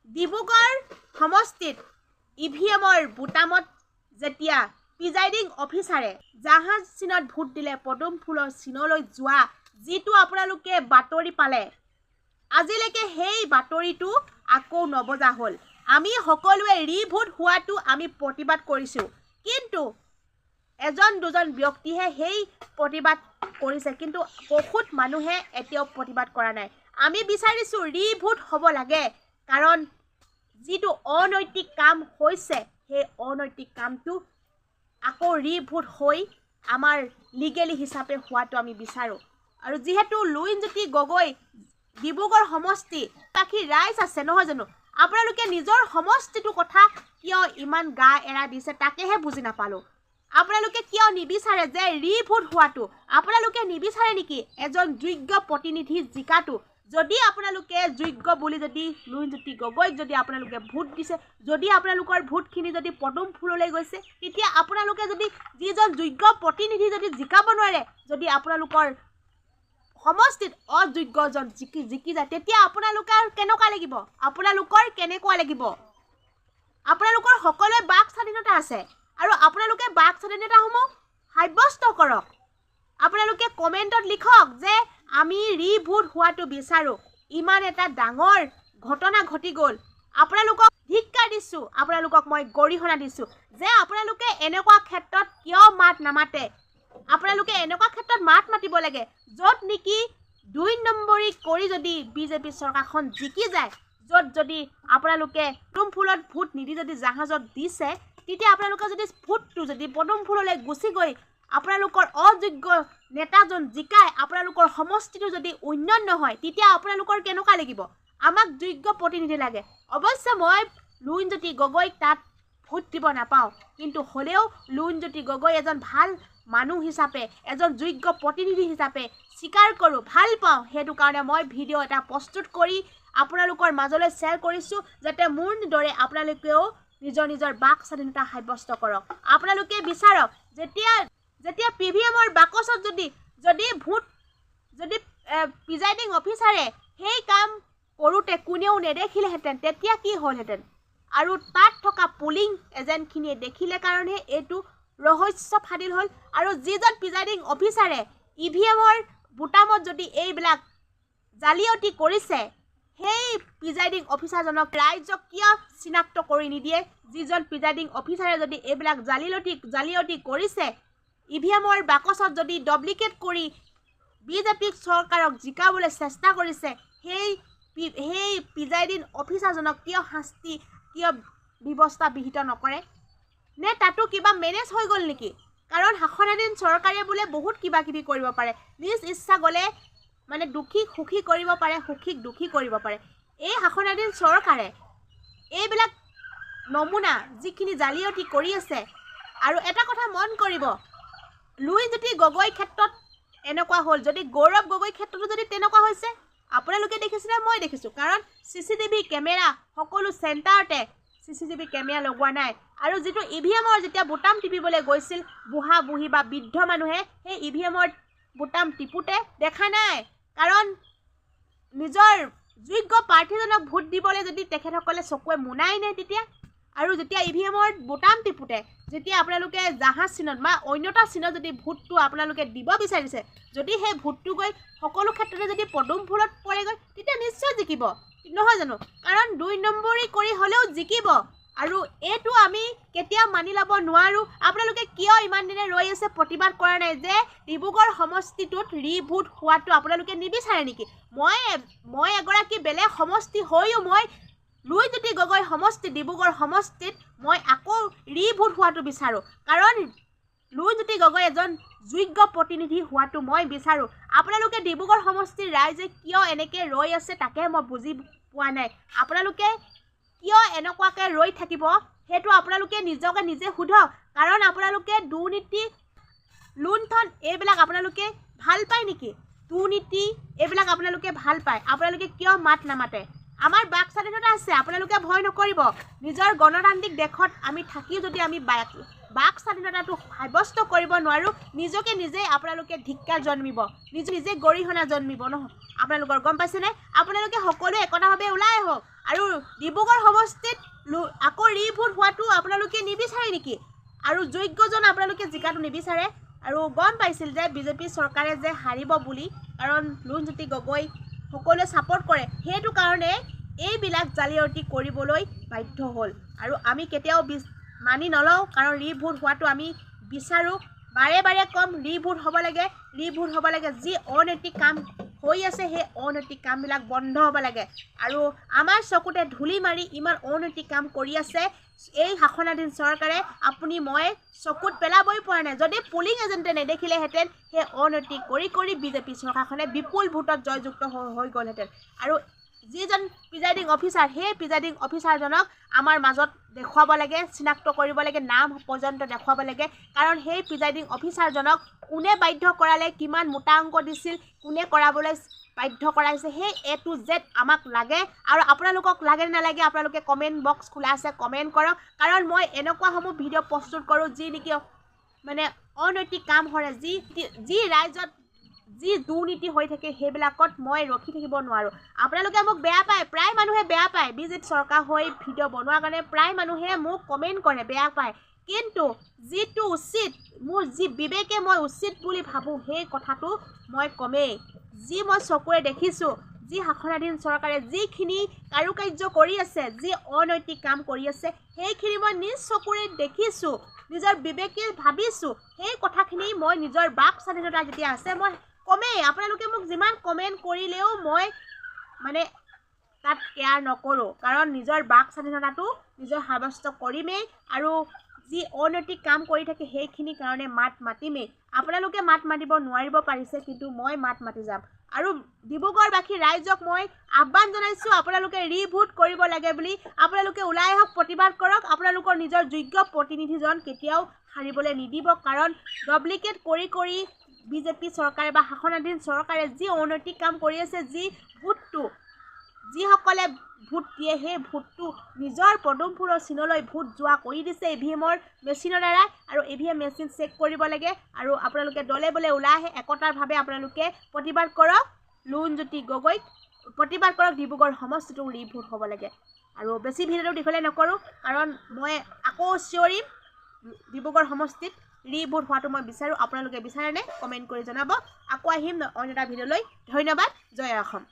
ডিব্ৰুগড় সমষ্টিত ইভিএমৰ বুটামত যেতিয়া প্ৰিজাইডিং অফিচাৰে জাহাজ চিনত ভোট দিলে পদুম ফুলৰ চিনলৈ যোৱা যিটো আপোনালোকে বাতৰি পালে আজিলৈকে সেই বাতৰিটো আকৌ নবজা হ'ল। আমি সকলোৱে ৰিভোট হোৱাটো আমি প্ৰতিবাদ কৰিছোঁ, কিন্তু এজন দুজন ব্যক্তিহে সেই প্ৰতিবাদ কৰিছে, কিন্তু বহুত মানুহে এতিয়াও প্ৰতিবাদ কৰা নাই। আমি বিচাৰিছোঁ ৰিভোট হ'ব লাগে, কাৰণ যিটো অনৈতিক কাম হৈছে সেই অনৈতিক কামটো আকৌ ৰিভোট হৈ আমাৰ লিগেলি হিচাপে হোৱাটো আমি বিচাৰোঁ। আৰু যিহেতু লুইনজ্যোতি গগৈ ডিব্ৰুগড় সমষ্টি বাকী ৰাইজ আছে নহয় জানো, আপোনালোকে নিজৰ সমষ্টিটোৰ কথা কিয় ইমান গা এৰা দিছে তাকেহে বুজি নাপালোঁ। আপোনালোকে কিয় নিবিচাৰে যে ৰিভোট হোৱাটো? আপোনালোকে নিবিচাৰে নেকি এজন যোগ্য প্ৰতিনিধি জিকাটো? যদি আপোনালোকে যোগ্য বুলি যদি লুইনজ্যোতি গগৈক যদি আপোনালোকে ভোট দিছে, যদি আপোনালোকৰ ভোটখিনি যদি পদুম ফুললৈ গৈছে, তেতিয়া আপোনালোকে যদি যিজন যোগ্য প্ৰতিনিধি যদি জিকাব নোৱাৰে, যদি আপোনালোকৰ সমষ্টিত অযোগ্যজন জিকি যায়, তেতিয়া আপোনালোকৰ কেনেকুৱা লাগিব? আপোনালোকৰ সকলোৱে বাক স্বাধীনতা আছে, আৰু আপোনালোকে বাক স্বাধীনতাসমূহ সাব্যস্ত কৰক। আপোনালোকে কমেণ্টত লিখক যে আমি ৰিভোট হোৱাটো বিচাৰোঁ। ইমান এটা ডাঙৰ ঘটনা ঘটি গ'ল, আপোনালোকক ধিক্কাৰ দিছোঁ, আপোনালোকক মই গৰিহণা দিছোঁ যে আপোনালোকে এনেকুৱা ক্ষেত্ৰত কিয় মাত নামাতে। আপোনালোকে এনেকুৱা ক্ষেত্ৰত মাত মাতিব লাগে য'ত নেকি ২ নম্বৰী কৰি যদি বিজেপি চৰকাৰখন জিকি যায়, য'ত যদি আপোনালোকে পদুম ফুলত ভোট নিদি যদি জাহাজত দিছে, তেতিয়া আপোনালোকে যদি ভোটটো যদি পদুম ফুললৈ গুচি গৈ আপোনালোকৰ অযোগ্য নেতাজন জিকাই আপোনালোকৰ সমষ্টিটো যদি উন্নয়ন নহয়, তেতিয়া আপোনালোকৰ কেনেকুৱা লাগিব? আমাক যোগ্য প্ৰতিনিধি লাগে। অৱশ্যে মই লুইনজ্যোতি গগৈক তাত ভোট দিব নাপাওঁ, কিন্তু হ'লেও লুইনজ্যোতি গগৈ এজন ভাল মানুহ হিচাপে, এজন যোগ্য প্ৰতিনিধি হিচাপে স্বীকাৰ কৰোঁ, ভাল পাওঁ। সেইটো কাৰণে মই ভিডিঅ' এটা প্ৰস্তুত কৰি আপোনালোকৰ মাজলৈ শ্বেয়াৰ কৰিছোঁ, যাতে মোৰ দৰে আপোনালোকেও নিজৰ নিজৰ বাক স্বাধীনতা সাব্যস্ত কৰক। আপোনালোকে বিচাৰক যেতিয়া PVMৰ বাকচত যদি ভোট যদি প্ৰিজাইডিং অফিচাৰে সেই কাম কৰোঁতে কোনেও নেদেখিলেহেঁতেন, তেতিয়া কি হ'লহেঁতেন? আৰু তাত থকা পুলিং এজেণ্টখিনিয়ে দেখিলে কাৰণেহে এইটো ৰহস্য ফাদিল হ'ল। আৰু যিজন প্ৰিজাইডিং অফিচাৰে ইভিএমৰ বুটামত যদি এইবিলাক জালিয়াতি কৰিছে, সেই প্ৰিজাইডিং অফিচাৰজনক ৰাইজক কিয় চিনাক্ত কৰি নিদিয়ে? যিজন প্ৰিজাইডিং অফিচাৰে যদি এইবিলাক জালিয়াতি কৰিছে, ইভিএমৰ বাকচত যদি ডুপ্লিকেট কৰি বিজেপি চৰকাৰক জিকাবলৈ চেষ্টা কৰিছে, সেই প্ৰিজাইডিং অফিচাৰজনক কিয় ব্যৱস্থা বিহিত নকৰে? নে তাতো কিবা মেনেজ হৈ গ'ল নেকি? কাৰণ শাসনাধীন চৰকাৰে বোলে বহুত কিবা কিবি কৰিব পাৰে, নিজ ইচ্ছা গ'লে মানে দুখীক সুখী কৰিব পাৰে, সুখীক দুখী কৰিব পাৰে। এই শাসনাধীন চৰকাৰে এইবিলাক নমুনা যিখিনি জালিয়াতি কৰি আছে। আৰু এটা কথা মন কৰিব, লুইনজ্যোতি গগৈৰ ক্ষেত্ৰত এনেকুৱা হ'ল, যদি গৌৰৱ গগৈৰ ক্ষেত্ৰতো যদি তেনেকুৱা হৈছে, আপোনালোকে দেখিছিলে, মই দেখিছোঁ। কাৰণ CCTV কেমেৰা সকলো চেণ্টাৰতে CCTV কেমেৰা লগোৱা নাই। আৰু যিটো ইভিএমৰ যেতিয়া বুটাম টিপিবলৈ গৈছিল বুঢ়া বুঢ়ী বা বৃদ্ধ মানুহে, সেই ইভিএমৰ বুটাম টিপুতে দেখা নাই। কাৰণ নিজৰ যোগ্য প্ৰাৰ্থীজনক ভোট দিবলৈ যদি তেখেতসকলে চকুৱে মুনাই নাই তেতিয়া। আৰু যেতিয়া ইভিএমৰ বুটাম টিপুতে যেতিয়া আপোনালোকে জাহাজ চিনত বা অন্যটা চিনত যদি ভোটটো আপোনালোকে দিব বিচাৰিছে, যদি সেই ভোটটো গৈ সকলো ক্ষেত্ৰতে যদি পদুম ফুলত পৰেগৈ, তেতিয়া নিশ্চয় জিকিব, নহয় জানো? কাৰণ ২ নম্বৰী কৰি হ'লেও জিকিব। আৰু এইটো আমি কেতিয়াও মানি ল'ব নোৱাৰোঁ। আপোনালোকে কিয় ইমান দিনে ৰৈ আছে, প্ৰতিবাদ কৰা নাই যে ডিব্ৰুগড় সমষ্টিটোত ৰিভোট হোৱাটো আপোনালোকে নিবিচাৰে নেকি? মই এগৰাকী বেলেগ সমষ্টি হৈও মই লুইনজ্যোতি গগৈ সমষ্টি ডিব্ৰুগড় সমষ্টিত মই আকৌ ৰিভোট হোৱাটো বিচাৰোঁ। কাৰণ লুইনজ্যোতি গগৈ এজন যোগ্য প্ৰতিনিধি হোৱাটো মই বিচাৰোঁ। আপোনালোকে ডিব্ৰুগড় সমষ্টিৰ ৰাইজে কিয় এনেকৈ ৰৈ আছে তাকে মই বুজি পোৱা নাই। আপোনালোকে কিয় এনেকুৱাকৈ ৰৈ থাকিব সেইটো আপোনালোকে নিজকে নিজে সোধক। কাৰণ আপোনালোকে দুৰ্নীতি, লুণ্ঠন এইবিলাক আপোনালোকে ভাল পায় নেকি? দুৰ্নীতি এইবিলাক আপোনালোকে ভাল পায়, আপোনালোকে কিয় মাত নামাতে? আমাৰ বাক স্বাধীনতা আছে, আপোনালোকে ভয় নকৰিব। নিজৰ গণতান্ত্ৰিক দেশত আমি থাকিও যদি আমি বাক স্বাধীনতাটো সাব্যস্ত কৰিব নোৱাৰোঁ, নিজকে নিজে আপোনালোকে ধিক্কাৰ জন্মিব, নিজে গৰিহণা জন্মিব নহয়। আপোনালোকৰ গম পাইছেনে আপোনালোকে সকলোৱে একতাভাৱে ওলাই আহক আৰু ডিব্ৰুগড় সমষ্টিত আকৌ ৰিভোট হোৱাটো আপোনালোকে নিবিচাৰে নেকি আৰু যোগ্যজন আপোনালোকে জিকাটো নিবিচাৰে আৰু গম পাইছিল যে বিজেপি চৰকাৰে যে হাৰিব বুলি কাৰণ লুণজ্যোতি গগৈ সকলোৱে ছাপোৰ্ট কৰে সেইটো কাৰণে এইবিলাক জালিয়াতি কৰিবলৈ বাধ্য হ'ল আৰু আমি কেতিয়াও মানি নলওঁ কাৰণ ৰিভোট হোৱাটো আমি বিচাৰোঁ বাৰে বাৰে কম ৰিভোট হ'ব লাগে যি অনৈতিক কাম হৈ আছে সেই অনৈতিক কামবিলাক বন্ধ হ'ব লাগে আৰু আমাৰ চকুতে ধূলি মাৰি ইমান অনৈতিক কাম কৰি আছে এই শাসনাধীন চৰকাৰে আপুনি মই চকুত পেলাবই পৰা নাই যদি পুলিং এজেণ্টে নেদেখিলেহেঁতেন সেই অনৈতিক কৰি বিজেপি চৰকাৰখনে বিপুল ভোটত জয়যুক্ত হৈ গ'লহেঁতেন আৰু যিজন প্ৰিজাইডিং অফিচাৰ সেই প্ৰিজাইডিং অফিচাৰজনক আমাৰ মাজত দেখুৱাব লাগে চিনাক্ত কৰিব লাগে নাম পৰ্যন্ত দেখুৱাব লাগে কাৰণ সেই প্ৰিজাইডিং অফিচাৰজনক কোনে বাধ্য কৰালে কিমান মোটা অংক দিছিল কোনে কৰাবলৈ বাধ্য কৰাইছে সেই A to Z আমাক লাগে আৰু আপোনালোকক লাগে নালাগে আপোনালোকে কমেণ্ট বক্স খোলা আছে কমেণ্ট কৰক কাৰণ মই এনেকুৱাসমূহ ভিডিঅ' প্ৰস্তুত কৰোঁ যি নেকি মানে অনৈতিক কাম কৰে যি ৰাইজত যি দুৰ্নীতি হৈ থাকে সেইবিলাকত মই ৰখি থাকিব নোৱাৰোঁ আপোনালোকে মোক বেয়া পায় প্ৰায় মানুহে বেয়া পায় বিজেপি চৰকাৰ হৈ ভিডিঅ' বনোৱাৰ কাৰণে প্ৰায় মানুহে মোক কমেণ্ট কৰে বেয়া পায় কিন্তু যিটো উচিত মোৰ যি বিবেকে মই উচিত বুলি ভাবোঁ সেই কথাটো মই কমেই যি মই চকুৰে দেখিছোঁ যি শাসনাধীন চৰকাৰে যিখিনি কাৰুকাৰ্য কৰি আছে যি অনৈতিক কাম কৰি আছে সেইখিনি মই নিজ চকুৰে দেখিছোঁ নিজৰ বিবেকে ভাবিছোঁ সেই কথাখিনি মই নিজৰ বাক স্বাধীনতা যেতিয়া আছে মই কমেই আপোনালোকে মোক যিমান কমেণ্ট কৰিলেও মই মানে তাত কেয়াৰ নকৰোঁ কাৰণ নিজৰ বাক স্বাধীনতাটো নিজৰ সাব্যস্ত কৰিমেই আৰু যি অনৈতিক কাম কৰি থাকে সেইখিনিৰ কাৰণে মাত মাতিমেই আপোনালোকে মাত মাতিব নোৱাৰিব পাৰিছে কিন্তু মই মাত মাতি যাম আৰু ডিব্ৰুগড়বাসী ৰাইজক মই আহ্বান জনাইছোঁ আপোনালোকে ৰিভোট কৰিব লাগে বুলি আপোনালোকে ওলাই আহক প্ৰতিবাদ কৰক আপোনালোকৰ নিজৰ যোগ্য প্ৰতিনিধিজন কেতিয়াও হাৰিবলৈ নিদিব কাৰণ ডুপ্লিকেট কৰি বিজেপি চৰকাৰে বা শাসনাধীন চৰকাৰে যি অনৈতিক কাম কৰি আছে যি ভোটটো যিসকলে ভোট দিয়ে সেই ভোটটো নিজৰ পদুম ফুলৰ চিনলৈ ভোট যোৱা কৰি দিছে EVMৰ মেচিনৰ দ্বাৰা আৰু EVM মেচিন চেক কৰিব লাগে আৰু আপোনালোকে দলে বলে ওলাই আহে একতাৰভাৱে আপোনালোকে প্ৰতিবাদ কৰক লুণজ্যোতি গগৈক প্ৰতিবাদ কৰক ডিব্ৰুগড় সমষ্টিটো ৰিভোট হ'ব লাগে আৰু বেছি ভিডিঅ'টো দীঘলে নকৰোঁ কাৰণ মই আকৌ চিঞৰিম ডিব্ৰুগড় সমষ্টিত ৰিভোট হোৱাটো মই বিচাৰোঁ আপোনালোকে বিচাৰেনে কমেণ্ট কৰি জনাব আকৌ আহিম অন্য এটা ভিডিঅ'লৈ ধন্যবাদ জয় অসম।